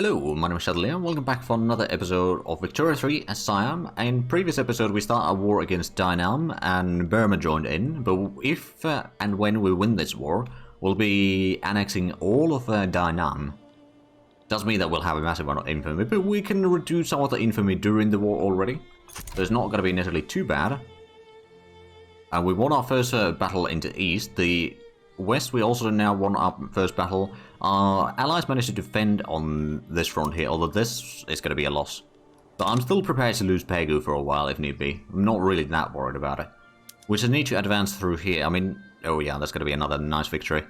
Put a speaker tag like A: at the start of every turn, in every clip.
A: Hello, my name is Shadley and welcome back for another episode of Victoria 3 as Siam. In previous episode we started a war against Dynam and Burma joined in, but if and when we win this war, we'll be annexing all of Dynam. Does mean that we'll have a massive amount of infamy, but we can reduce some of the infamy during the war already. So it's not going to be necessarily too bad. We won our first battle in the east. The west, we also now won our first battle. Our allies managed to defend on this front here, although this is going to be a loss. But I'm still prepared to lose Pegu for a while if need be. I'm not really that worried about it. We just need to advance through here. I mean, oh yeah, that's going to be another nice victory.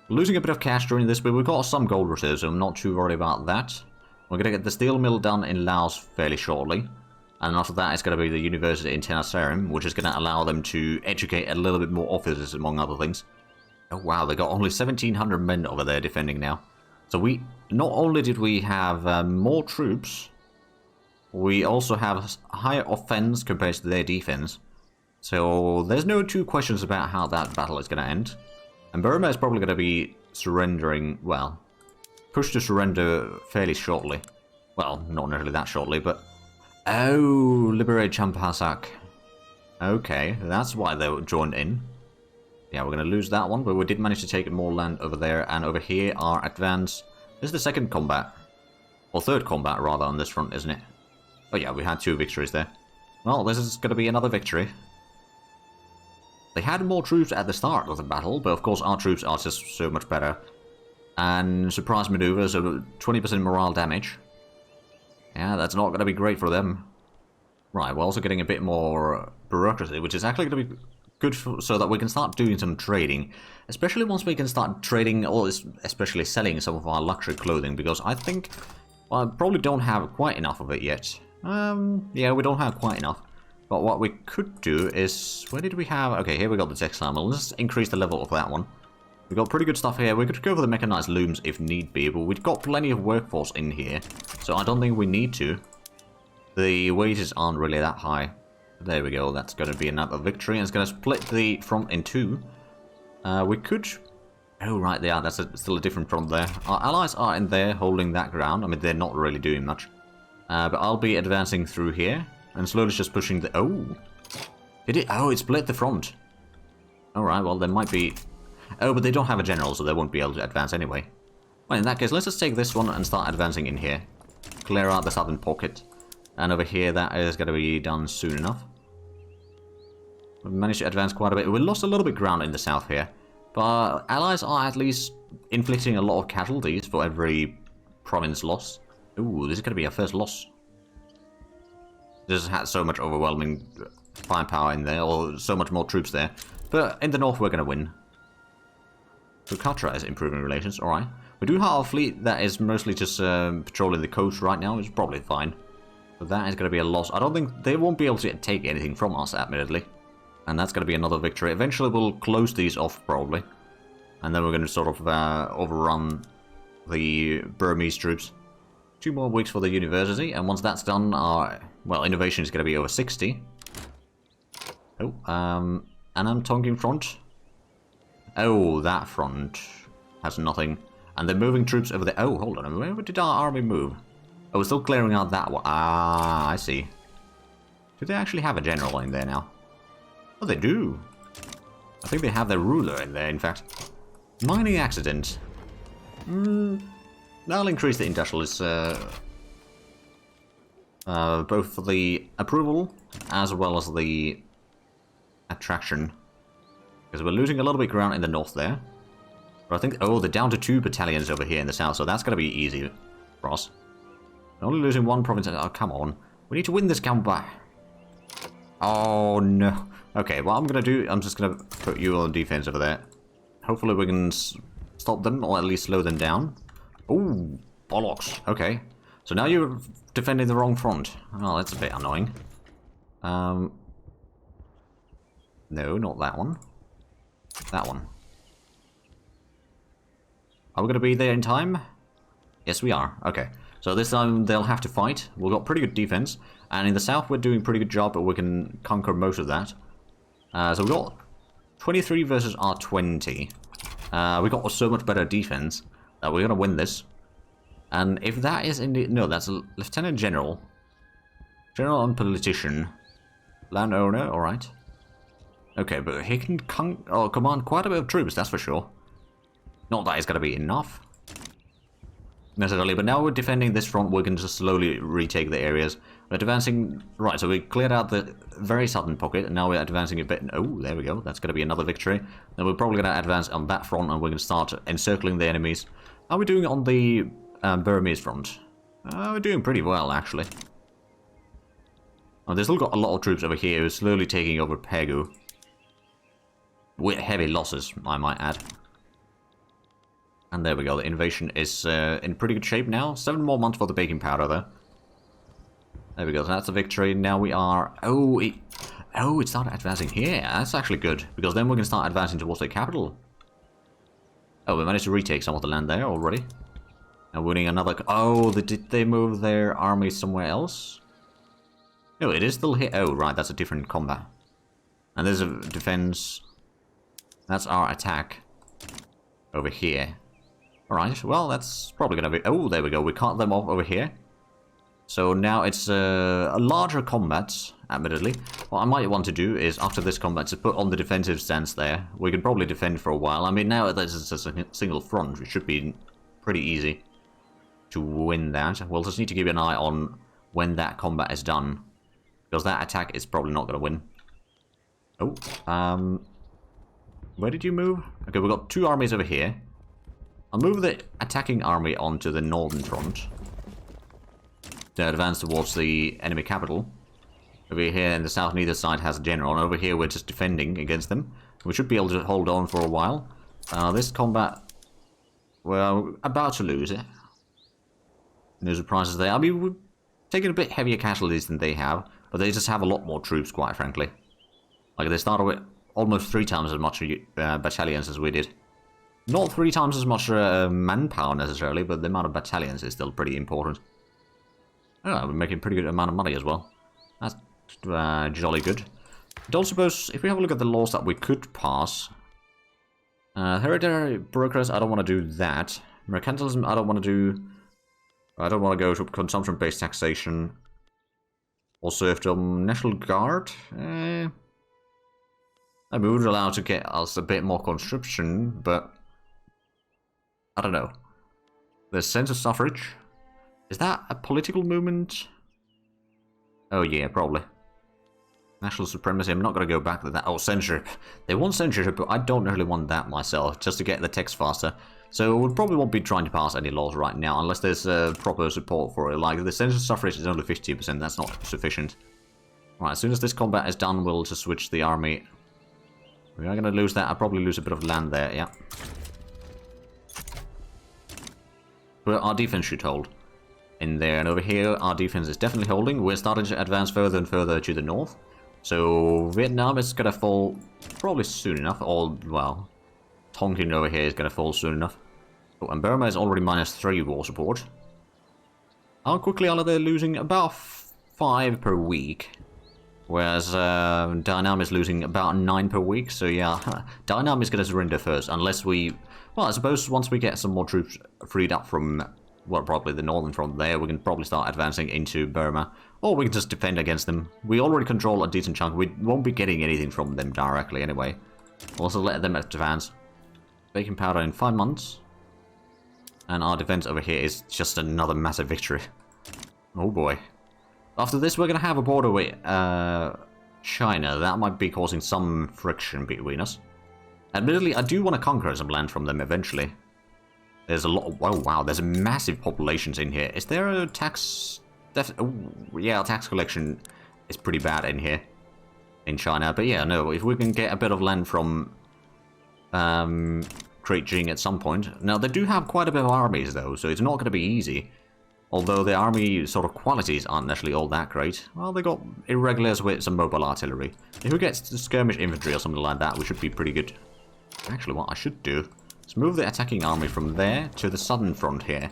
A: Losing a bit of cash during this, but we've got some gold reserves, so I'm not too worried about that. We're going to get the steel mill done in Laos fairly shortly. And after that, it's going to be the university in Tenasserim, which is going to allow them to educate a little bit more officers, among other things. Oh wow, they got only 1,700 men over there defending now. So we, not only did we have more troops, we also have higher offense compared to their defense. So there's no two questions about how that battle is going to end. And Burma is probably going to be surrendering, well, pushed to surrender fairly shortly. Well, not necessarily that shortly, but... Oh, liberate Champasak. Okay, that's why they joined in. Yeah, we're going to lose that one, but we did manage to take more land over there, and over here our advance. This is the second combat. Or third combat, rather, on this front, isn't it? Oh yeah, we had 2 victories there. Well, this is going to be another victory. They had more troops at the start of the battle, but of course our troops are just so much better. And surprise maneuvers, so 20% morale damage. Yeah, that's not going to be great for them. Right, we're also getting a bit more bureaucracy, which is actually going to be good for, so that we can start doing some trading. Especially once we can start trading, or especially selling some of our luxury clothing, because I think, well, I probably don't have quite enough of it yet. Yeah, we don't have quite enough. But what we could do is, where did we have, okay, here we got the textile mill. Let's increase the level of that one. We've got pretty good stuff here. We could go for the mechanized looms if need be, but we've got plenty of workforce in here, so I don't think we need to. The wages aren't really that high. There we go, that's going to be another victory, and it's going to split the front in 2. We could... Oh, right, yeah, that's still a different front there. Our allies are in there holding that ground. I mean, they're not really doing much. But I'll be advancing through here, and slowly just pushing the... Oh! Did it? Oh, it split the front. Alright, well, there might be... Oh, but they don't have a general, so they won't be able to advance anyway. Well, in that case, let's just take this one and start advancing in here. Clear out the southern pocket. And over here, that is going to be done soon enough. We've managed to advance quite a bit. We lost a little bit of ground in the south here. But our allies are at least inflicting a lot of casualties for every province lost. Ooh, this is going to be our first loss. This has so much overwhelming firepower in there, or so much more troops there. But in the north, we're going to win. So Katra is improving relations, alright. We do have a fleet that is mostly just patrolling the coast right now, which is probably fine. But that is going to be a loss. I don't think they won't be able to take anything from us, admittedly. And that's going to be another victory. Eventually we'll close these off, probably. And then we're going to sort of overrun the Burmese troops. 2 more weeks for the university, and once that's done, our, well, innovation is going to be over 60. Oh, Anam Tonkin front. Oh, that front has nothing. And they're moving troops over there. Oh, hold on. Where did our army move? Oh, we're still clearing out that one. Ah, I see. Do they actually have a general in there now? Oh, they do. I think they have their ruler in there, in fact. Mining accident. That'll increase the industrialists, both for the approval as well as the attraction. Because we're losing a little bit of ground in the north there. But I think, oh, they're down to 2 battalions over here in the south, so that's going to be easy for us. We're only losing 1 province. Oh, come on. We need to win this combat. Oh, no. Okay, what I'm going to do, I'm just going to put you on defense over there. Hopefully we can stop them, or at least slow them down. Oh, bollocks. Okay. So now you're defending the wrong front. Oh, that's a bit annoying. No, not that one. That one. Are we going to be there in time? Yes, we are. Okay. So this time they'll have to fight. We've got pretty good defense. And in the south we're doing a pretty good job, but we can conquer most of that. So we've got 23 versus our 20. We got so much better defense that we're going to win this. And if that is indeed... No, that's a Lieutenant General. General and politician. Landowner, alright. Okay, but he can command quite a bit of troops, that's for sure. Not that it's going to be enough, necessarily, but now we're defending this front, we can just slowly retake the areas. We're advancing... Right, so we cleared out the very southern pocket, and now we're advancing a bit... Oh, there we go, that's going to be another victory. Then we're probably going to advance on that front, and we're going to start encircling the enemies. How are we doing on the Burmese front? We're doing pretty well, actually. Oh, they've still got a lot of troops over here, who's slowly taking over Pegu. With heavy losses, I might add. And there we go, the invasion is in pretty good shape now. 7 more months for the baking powder, though. There we go, so that's a victory. Now we are... Oh, it started advancing here. That's actually good, because then we can start advancing towards the capital. Oh, we managed to retake some of the land there already. And winning another... Oh, did they move their army somewhere else? No, it is still here. Oh, right, that's a different combat. And there's a defense... That's our attack. Over here. Alright, well, that's probably going to be... Oh, there we go. We cut them off over here. So now it's a larger combat, admittedly. What I might want to do is, after this combat, to put on the defensive stance there. We can probably defend for a while. I mean, now that this is a single front, it should be pretty easy to win that. We'll just need to keep an eye on when that combat is done. Because that attack is probably not going to win. Oh, where did you move? Okay, we've got 2 armies over here. I'll move the attacking army onto the northern front to advance towards the enemy capital. Over here in the south, neither side has a general, and over here we're just defending against them. We should be able to hold on for a while. This combat, well, we're about to lose it. No surprises there. I mean, we're taking a bit heavier casualties than they have, but they just have a lot more troops, quite frankly. Like, they started with almost 3 times as much battalions as we did. Not 3 times as much manpower necessarily, but the amount of battalions is still pretty important. Oh, we're making a pretty good amount of money as well. That's jolly good. I don't suppose, if we have a look at the laws that we could pass... hereditary bureaucrats, I don't want to do that. Mercantilism, I don't want to do... I don't want to go to consumption-based taxation. Or serfdom. National Guard? I mean, we would allow to get us a bit more conscription, but... I don't know. There's census suffrage. Is that a political movement? Oh yeah, probably. National supremacy, I'm not going to go back to that. Oh, censorship. They want censorship, but I don't really want that myself, just to get the text faster. So we probably won't be trying to pass any laws right now, unless there's proper support for it. Like, the census suffrage is only 50%, that's not sufficient. Right, as soon as this combat is done, we'll just switch the army. We are going to lose that. I'll probably lose a bit of land there, yeah. But our defense should hold in there, and over here our defense is definitely holding. We're starting to advance further and further to the north. So Vietnam is going to fall probably soon enough, or, well, Tonkin over here is going to fall soon enough. Oh, and Burma is already -3 war support. How quickly are they losing? About 5 per week. Whereas Dynam is losing about 9 per week, so yeah, Dynam is going to surrender first, unless we... Well, I suppose once we get some more troops freed up from, well, probably the northern front there, we can probably start advancing into Burma. Or we can just defend against them. We already control a decent chunk. We won't be getting anything from them directly anyway. We'll also let them advance. Baking powder in 5 months. And our defense over here is just another massive victory. Oh boy. After this, we're going to have a border with China. That might be causing some friction between us. Admittedly, I do want to conquer some land from them eventually. There's a lot of... Oh, wow, there's massive populations in here. Is there a tax... Oh, yeah, tax collection is pretty bad in here. In China. But yeah, no, if we can get a bit of land from... Great Jing at some point. Now, they do have quite a bit of armies, though, so it's not going to be easy. Although the army sort of qualities aren't necessarily all that great. Well, they got irregulars with some mobile artillery. If we get skirmish infantry or something like that, we should be pretty good. Actually, what I should do is move the attacking army from there to the southern front here.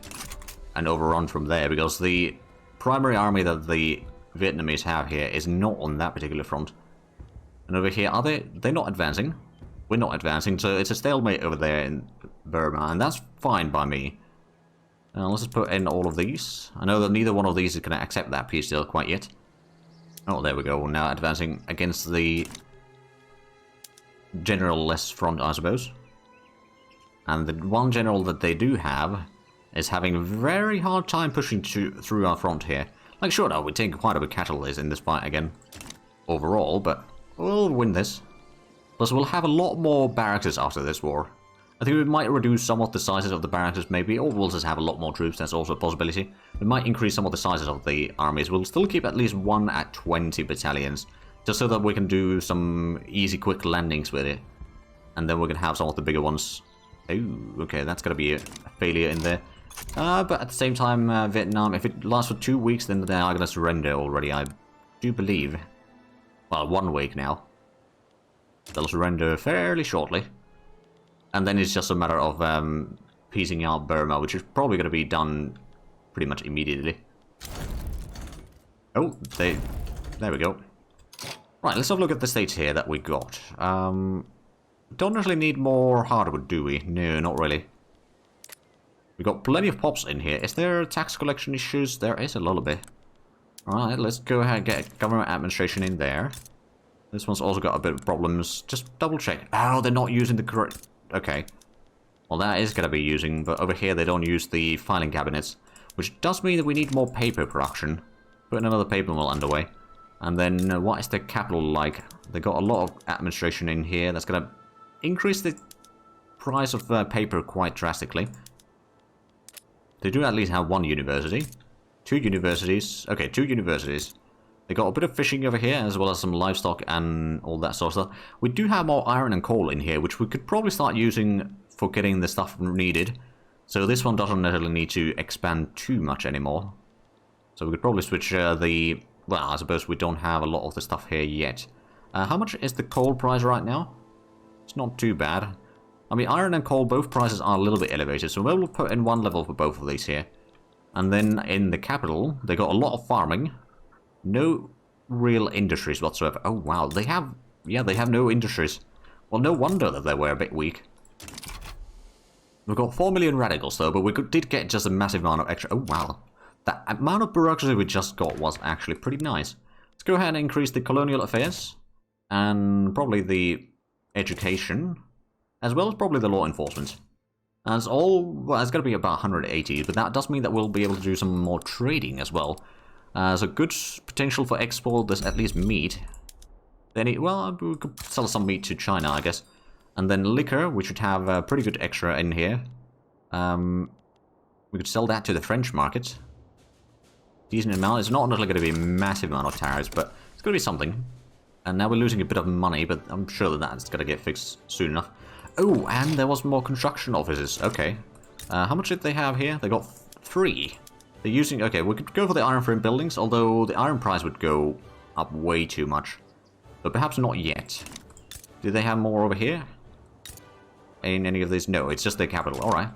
A: And overrun from there, because the primary army that the Vietnamese have here is not on that particular front. And over here, are they? They're not advancing. We're not advancing, so it's a stalemate over there in Burma, and that's fine by me. Let's just put in all of these. I know that neither one of these is going to accept that peace deal quite yet. Oh, there we go. Now advancing against the general-less front, I suppose. And the one general that they do have is having a very hard time pushing through our front here. Like, sure, we're taking quite a bit of casualties in this fight again, overall, but we'll win this. Plus, we'll have a lot more barracks after this war. I think we might reduce some of the sizes of the barracks, maybe, or we'll just have a lot more troops. That's also a possibility. We might increase some of the sizes of the armies. We'll still keep at least 1 at 20 battalions, just so that we can do some easy, quick landings with it. And then we can have some of the bigger ones. Oh, okay, that's gonna be a failure in there. But at the same time, Vietnam, if it lasts for 2 weeks, then they are gonna surrender already, I do believe. Well, 1 week now. They'll surrender fairly shortly. And then it's just a matter of piecing out Burma, which is probably going to be done pretty much immediately. Oh, there we go. Right, let's have a look at the states here that we got. Don't really need more hardwood, do we? No, not really. We got plenty of pops in here. Is there tax collection issues? There is a little bit. Alright, let's go ahead and get government administration in there. This one's also got a bit of problems. Just double check. Oh, they're not using the correct... Okay. Well, that is going to be using, but over here they don't use the filing cabinets, which does mean that we need more paper production. Putting another paper mill underway. And then, what is the capital like? They got a lot of administration in here. That's going to increase the price of paper quite drastically. They do at least have 1 university. 2 universities. Okay, 2 universities. They got a bit of fishing over here, as well as some livestock and all that sort of stuff. We do have more iron and coal in here, which we could probably start using for getting the stuff needed. So this one doesn't necessarily need to expand too much anymore. So we could probably switch the... Well, I suppose we don't have a lot of the stuff here yet. How much is the coal price right now? It's not too bad. I mean, iron and coal, both prices are a little bit elevated, so we'll put in 1 level for both of these here. And then in the capital, they got a lot of farming. No real industries whatsoever. Oh, wow. They have... Yeah, they have no industries. Well, no wonder that they were a bit weak. We've got 4 million radicals, though, but we did get just a massive amount of extra... Oh, wow. That amount of bureaucracy we just got was actually pretty nice. Let's go ahead and increase the colonial affairs. And probably the education. As well as probably the law enforcement. As all... Well, it's going to be about 180, but that does mean that we'll be able to do some more trading as well. So good potential for export, there's at least meat. Then, well, we could sell some meat to China, I guess. And then liquor, we should have a pretty good extra in here. We could sell that to the French market. Decent amount. It's not going to be a massive amount of tariffs, but it's going to be something. And now we're losing a bit of money, but I'm sure that that's going to get fixed soon enough. Oh, and there was more construction offices. Okay. How much did they have here? They got 3. They're using... Okay, we could go for the iron frame buildings, although the iron price would go up way too much. But perhaps not yet. Do they have more over here? In any of these? No, it's just their capital. Alright.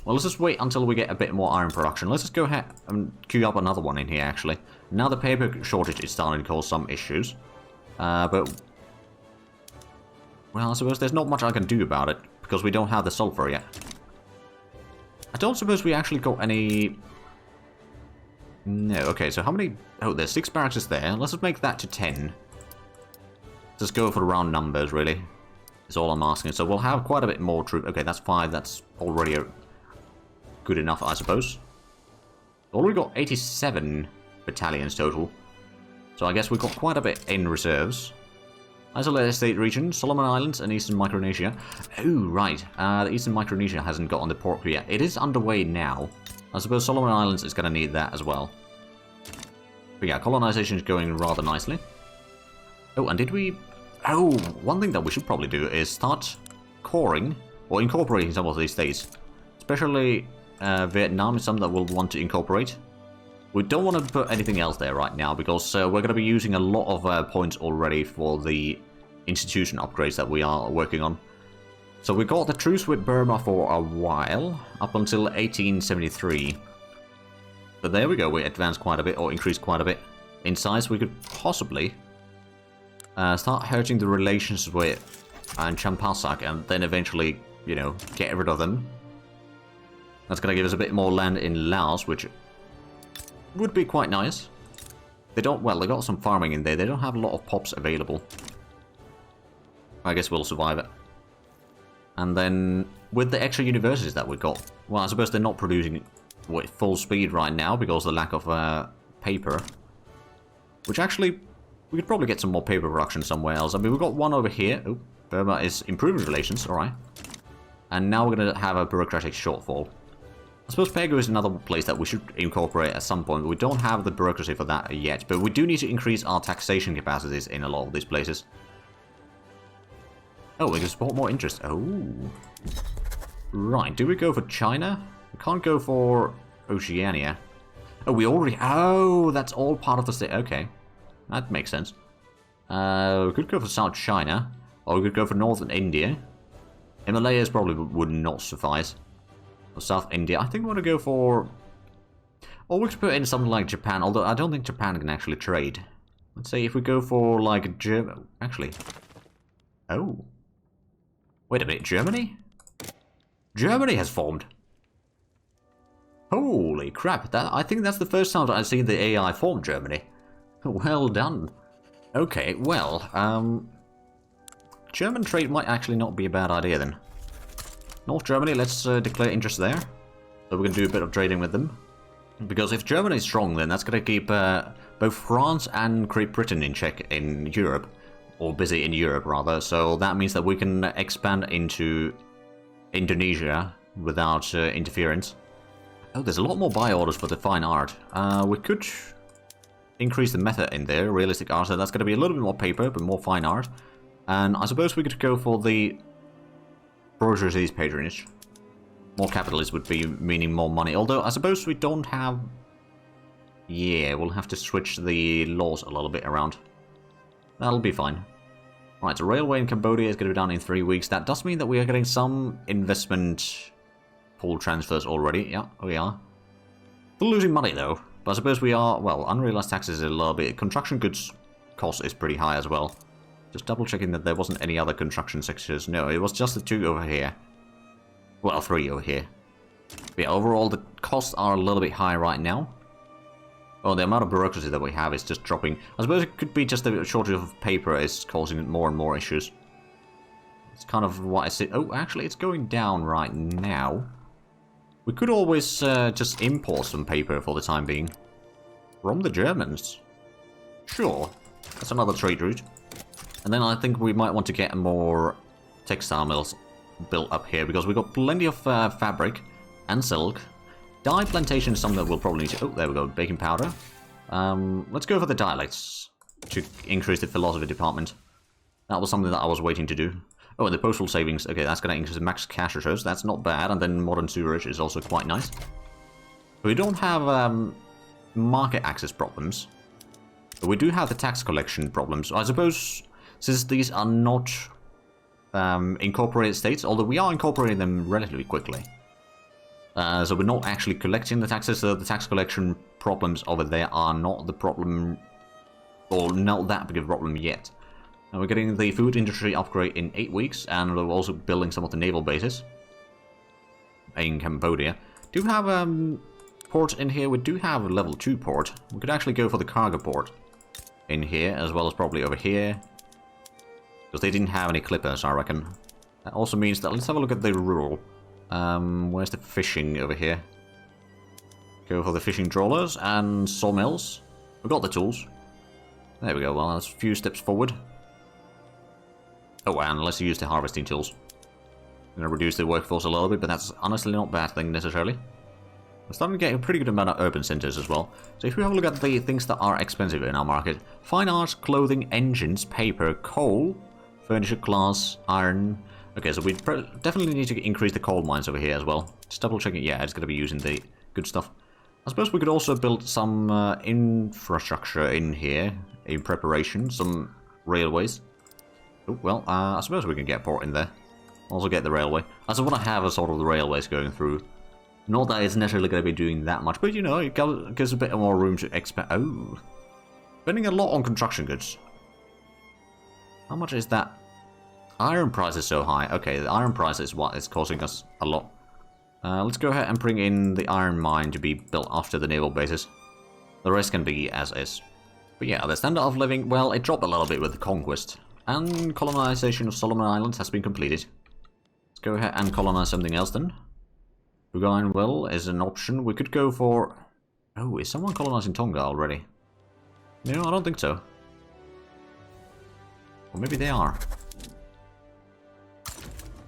A: Well, let's just wait until we get a bit more iron production. Let's just go ahead and queue up another one in here, actually. Now the paper shortage is starting to cause some issues. But... Well, I suppose there's not much I can do about it, because we don't have the sulfur yet. I don't suppose we actually got any... No, okay, so how many... Oh, there's 6 barracks there. Let's just make that to 10. Just go for the round numbers, really. Is all I'm asking. So we'll have quite a bit more troop. Okay, that's 5. That's already good enough, I suppose. Already got 87 battalions total. So I guess we've got quite a bit in reserves. Isolated state region, Solomon Islands and Eastern Micronesia. Oh, right. The Eastern Micronesia hasn't got on the port yet. It is underway now. I suppose Solomon Islands is going to need that as well. But yeah, colonization is going rather nicely. Oh, and did we... Oh, one thing that we should probably do is start coring or incorporating some of these states. Especially Vietnam is something that we'll want to incorporate. We don't want to put anything else there right now because we're going to be using a lot of points already for the institution upgrades that we are working on. So we got the truce with Burma for a while, up until 1873. But there we go, we advanced quite a bit, or increased quite a bit in size. We could possibly start hurting the relations with Champasak and then eventually, you know, get rid of them. That's going to give us a bit more land in Laos, which would be quite nice. They don't, well, they got some farming in there. They don't have a lot of pops available. I guess we'll survive it. And then, with the extra universities that we got, well, I suppose they're not producing at full speed right now because of the lack of paper. Which actually, we could probably get some more paper production somewhere else. I mean, we've got one over here. Oh, Burma is improving relations, alright. And now we're going to have a bureaucratic shortfall. I suppose Pegu is another place that we should incorporate at some point, but we don't have the bureaucracy for that yet. But we do need to increase our taxation capacities in a lot of these places. Oh, we can support more interest. Oh. Right, do we go for China? We can't go for Oceania. Oh, we already... Oh, that's all part of the state. Okay. That makes sense. We could go for South China. Or we could go for Northern India. Himalayas probably would not suffice. Or South India. I think we want to go for... Or we could put in something like Japan, although I don't think Japan can actually trade. Let's say if we go for like Germany... Actually... Oh. Wait a minute, Germany? Germany has formed. Holy crap, I think that's the first time that I've seen the AI form Germany. Well done. Okay, well, German trade might actually not be a bad idea then. North Germany, let's declare interest there. So we can do a bit of trading with them. Because if Germany is strong, then that's going to keep both France and Great Britain in check in Europe. Or busy in Europe, rather. So that means that we can expand into Indonesia without interference. Oh, there's a lot more buy orders for the fine art. We could increase the method in there, realistic art, so that's going to be a little bit more paper, but more fine art. And I suppose we could go for the bourgeoisie's patronage. More capitalists would be meaning more money, although I suppose we don't have... Yeah, we'll have to switch the laws a little bit around. That'll be fine. Right, so railway in Cambodia is going to be done in 3 weeks. That does mean that we are getting some investment pool transfers already. Yeah, we are. Still losing money though. But I suppose we are, well, unrealized taxes a little bit. Construction goods cost is pretty high as well. Just double checking that there wasn't any other construction sectors. No, it was just the 2 over here. Well, 3 over here. But yeah, overall the costs are a little bit high right now. Oh, the amount of bureaucracy that we have is just dropping. I suppose it could be just a shortage of paper is causing more and more issues. It's kind of what I see. Oh, actually, it's going down right now. We could always just import some paper for the time being. From the Germans. Sure. That's another trade route. And then I think we might want to get more textile mills built up here, because we've got plenty of fabric and silk. Dye plantation is something that we'll probably need to... Oh, there we go, baking powder. Let's go for the dialects to increase the philosophy department. That was something that I was waiting to do. Oh, and the postal savings. Okay, that's going to increase the max cash reserves. That's not bad. And then modern sewerage is also quite nice. We don't have market access problems. But we do have the tax collection problems. I suppose, since these are not incorporated states, although we are incorporating them relatively quickly. So we're not actually collecting the taxes, so the tax collection problems over there are not the problem, or not that big of a problem yet. Now we're getting the food industry upgrade in 8 weeks, and we're also building some of the naval bases in Cambodia. Do have ports in here. We do have a level 2 port. We could actually go for the cargo port in here, as well as probably over here, because they didn't have any clippers, I reckon. That also means that, let's have a look at the rural. Where's the fishing over here? Go for the fishing trawlers and sawmills. We've got the tools. There we go, well, that's a few steps forward. Oh, and let's use the harvesting tools. I'm going to reduce the workforce a little bit, but that's honestly not a bad thing necessarily. We're starting to get a pretty good amount of urban centers as well. So if we have a look at the things that are expensive in our market. Fine arts, clothing, engines, paper, coal, furniture, glass, iron. Okay, so we definitely need to increase the coal mines over here as well. Just double checking. Yeah, it's going to be using the good stuff. I suppose we could also build some infrastructure in here in preparation. Some railways. Oh, well, I suppose we can get a port in there. Also get the railway. I just want to have a sort of the railways going through. Not that it's necessarily going to be doing that much, but you know, it gives a bit more room to expand. Oh, spending a lot on construction goods. How much is that? Iron price is so high. Okay, the iron price is what is causing us a lot. Let's go ahead and bring in the iron mine to be built after the naval bases. The rest can be as is. But yeah, the standard of living, well, it dropped a little bit with the conquest. And colonization of Solomon Islands has been completed. Let's go ahead and colonize something else then. Bougain Well is an option. We could go for... Oh, is someone colonizing Tonga already? No, I don't think so. Or maybe they are.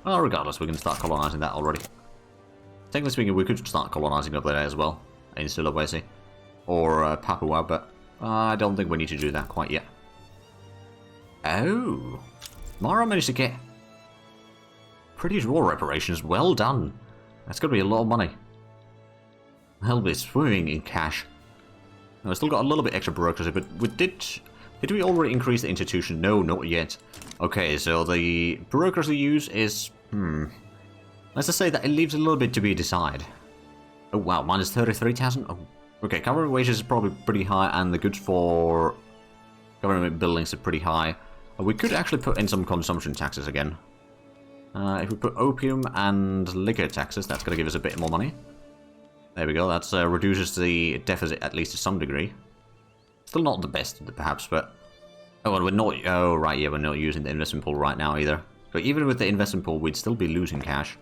A: Oh, regardless, we can start colonizing that already. Technically speaking, we could start colonizing up there as well. In Sulawesi. Or Papua, but I don't think we need to do that quite yet. Oh! Mara managed to get British war reparations. Well done. That's going to be a lot of money. I'll be swimming in cash. Now, I still got a little bit extra bureaucracy, but we did we already increase the institution? No, not yet. Okay, so the bureaucracy use is... Let's just say that it leaves a little bit to be decided. Oh wow, minus 33,000? Oh, okay, government wages is probably pretty high, and the goods for government buildings are pretty high. We could actually put in some consumption taxes again. If we put opium and liquor taxes, that's going to give us a bit more money. There we go, that reduces the deficit at least to some degree. Still not the best, perhaps, but... Oh, and we're not... Oh, right, yeah, we're not using the investment pool right now either. But even with the investment pool, we'd still be losing cash.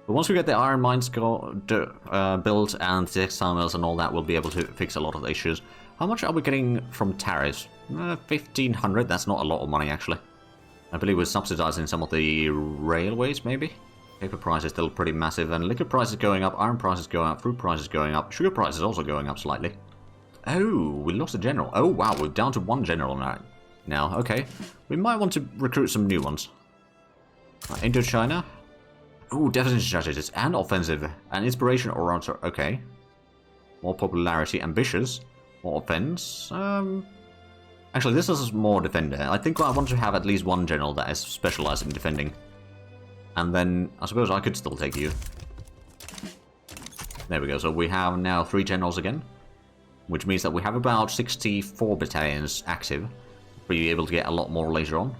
A: But once we get the iron mines built and the textile mills and all that, we'll be able to fix a lot of the issues. How much are we getting from tariffs? 1,500, that's not a lot of money, actually. I believe we're subsidizing some of the railways, maybe? Paper price is still pretty massive, and liquor prices going up, iron prices going up, fruit prices going up, sugar prices also going up slightly. Oh, we lost a general. Oh, wow, we're down to one general now. Okay. We might want to recruit some new ones. Indochina. Ooh, deficit strategies and offensive. And inspiration orator. Okay. More popularity. Ambitious. More offense. Actually, this is more defender. I think I want to have at least one general that is specialized in defending. And then, I suppose I could still take you. There we go. So we have now 3 generals again. Which means that we have about 64 battalions active. We'll be able to get a lot more later on.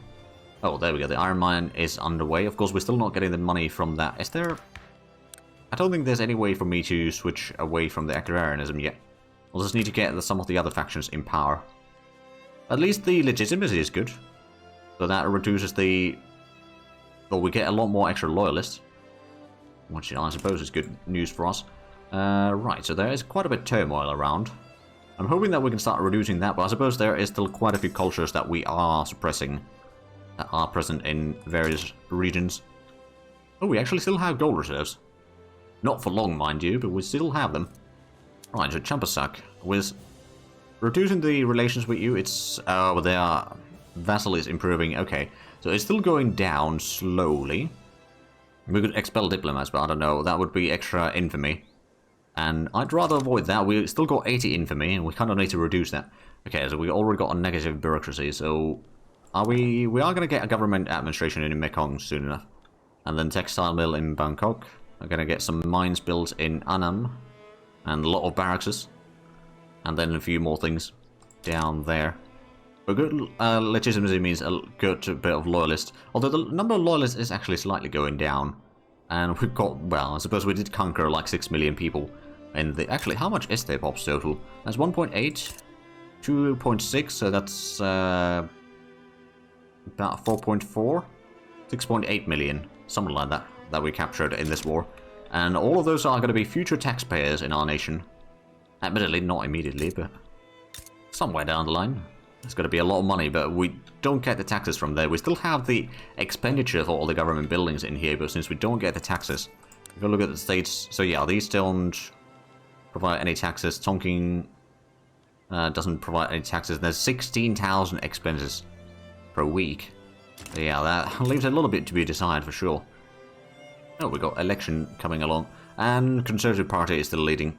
A: Oh, there we go. The iron mine is underway. Of course, we're still not getting the money from that. Is there... I don't think there's any way for me to switch away from the agrarianism yet. We'll just need to get some of the other factions in power. At least the legitimacy is good. So that reduces the... Well, we get a lot more extra loyalists. Which I suppose is good news for us. Right, so there is quite a bit of turmoil around. I'm hoping that we can start reducing that, but I suppose there is still quite a few cultures that we are suppressing. That are present in various regions. Oh, we actually still have gold reserves. Not for long, mind you, but we still have them. Right, so Champasak. With reducing the relations with you, it's... well, their vassal is improving. Okay, so it's still going down slowly. We could expel diplomats, but I don't know. That would be extra infamy. And I'd rather avoid that. We still got 80 infamy, and we kind of need to reduce that. Okay, so we already got a negative bureaucracy, so... We are going to get a government administration in Mekong soon enough. And then textile mill in Bangkok. We're going to get some mines built in Annam. And a lot of barracks. And then a few more things down there. But good legitimacy means a good bit of loyalists. Although the number of loyalists is actually slightly going down. And we've got, well, I suppose we did conquer like 6 million people. And actually, how much is their pops total? That's 1.8, 2.6, so that's about 4.4, 6.8 million, something like that, that we captured in this war. And all of those are going to be future taxpayers in our nation. Admittedly, not immediately, but somewhere down the line. It's going to be a lot of money, but we don't get the taxes from there. We still have the expenditure for all the government buildings in here, but since we don't get the taxes, if you look at the states, so yeah, these don't provide any taxes. Tonkin doesn't provide any taxes. There's 16,000 expenses per week. So yeah, that leaves a little bit to be decided for sure. Oh, we got election coming along, and Conservative Party is still leading.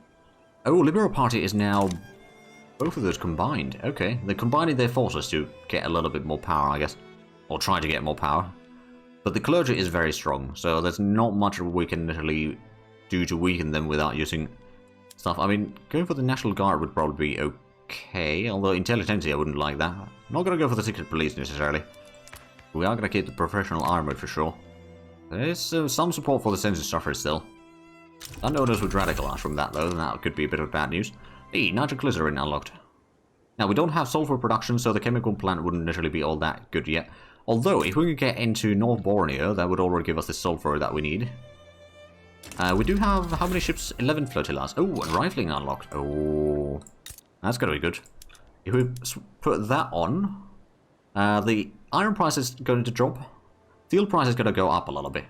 A: Oh, Liberal Party is now both of those combined. Okay, they're combining their forces to get a little bit more power, I guess, or try to get more power. But the clergy is very strong, so there's not much we can literally do to weaken them without using stuff. I mean, going for the National Guard would probably be okay, although intelligentsia I wouldn't like that. I'm not going to go for the secret police necessarily. We are going to keep the professional armor for sure. There's some support for the census suffrage still. Landowners would radicalize from that though, and that could be a bit of bad news. Hey, nitroglycerin unlocked. Now, we don't have sulfur production, so the chemical plant wouldn't necessarily be all that good yet. Although, if we could get into North Borneo, that would already give us the sulfur that we need. We do have, how many ships? 11 flotillas. Oh, and rifling unlocked. Oh, that's gonna be good. If we put that on, the iron price is going to drop. Steel price is going to go up a little bit.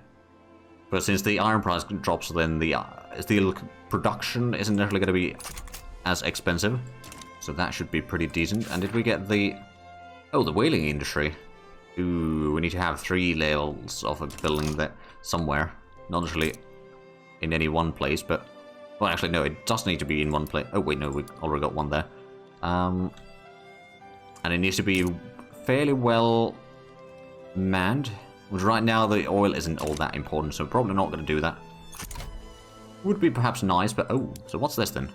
A: But since the iron price drops, then the steel production isn't necessarily going to be as expensive. So that should be pretty decent. And did we get the... Oh, the whaling industry. Ooh, we need to have 3 levels of a building that somewhere. Not necessarily in any one place, but... Well, actually, no, it does need to be in one place. Oh, wait, no, we already got one there. And it needs to be fairly well manned. Which right now, the oil isn't all that important, so we're probably not going to do that. Would be perhaps nice, but... Oh, so what's this then?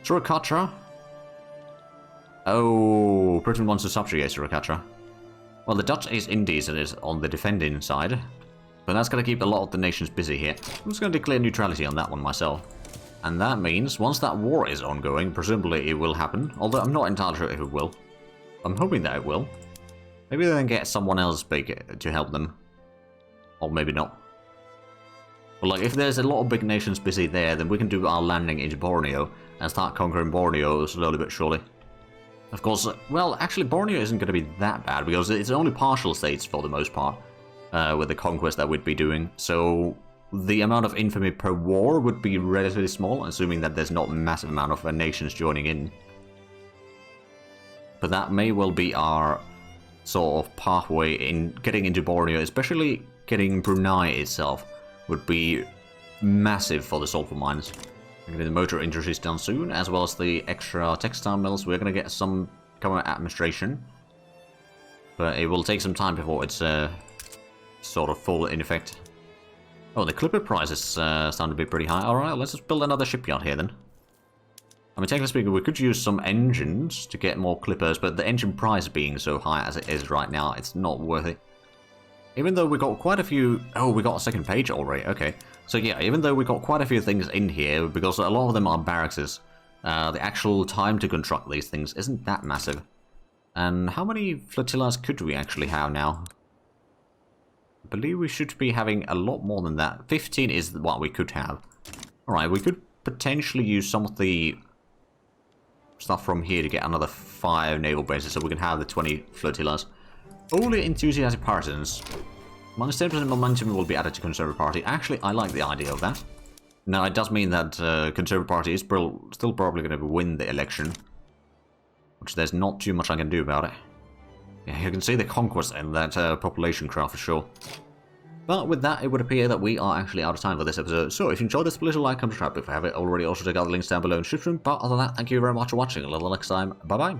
A: Suricatra? Oh, Britain wants to subjugate Suricatra. Well, the Dutch East Indies is on the defending side. But that's going to keep a lot of the nations busy here. I'm just going to declare neutrality on that one myself. And that means, once that war is ongoing, presumably it will happen. Although I'm not entirely sure if it will. I'm hoping that it will. Maybe they can get someone else big to help them. Or maybe not. But like, if there's a lot of big nations busy there, then we can do our landing into Borneo and start conquering Borneo slowly but surely. Of course, well, actually Borneo isn't going to be that bad because it's only partial states for the most part with the conquest that we'd be doing. So the amount of infamy per war would be relatively small, assuming that there's not a massive amount of nations joining in. But that may well be our sort of pathway in getting into Borneo, especially getting Brunei itself would be massive for the sulfur mines. We're going to get the motor industries done soon, as well as the extra textile mills. We're going to get some government administration. But it will take some time before it's sort of full in effect. Oh, the clipper prices sound to be pretty high. Alright, let's just build another shipyard here then. I mean, technically speaking, we could use some engines to get more clippers, but the engine price being so high as it is right now, it's not worth it. Even though we got quite a few... Oh, we got a second page already, okay. So yeah, even though we got quite a few things in here, because a lot of them are barracks, the actual time to construct these things isn't that massive. And how many flotillas could we actually have now? I believe we should be having a lot more than that. 15 is what we could have. Alright, we could potentially use some of the stuff from here to get another 5 naval bases, so we can have the 20 flotillas. Only enthusiastic partisans. Minus 10% momentum will be added to Conservative Party. Actually, I like the idea of that. Now, it does mean that Conservative Party is still probably going to win the election. Which there's not too much I can do about it. Yeah, you can see the conquest in that population graph for sure. But with that, it would appear that we are actually out of time for this episode. So if you enjoyed this, please like, comment, subscribe if you haven't already. Also check out the links down below in the description. But other than that, thank you very much for watching. Until next time, bye bye.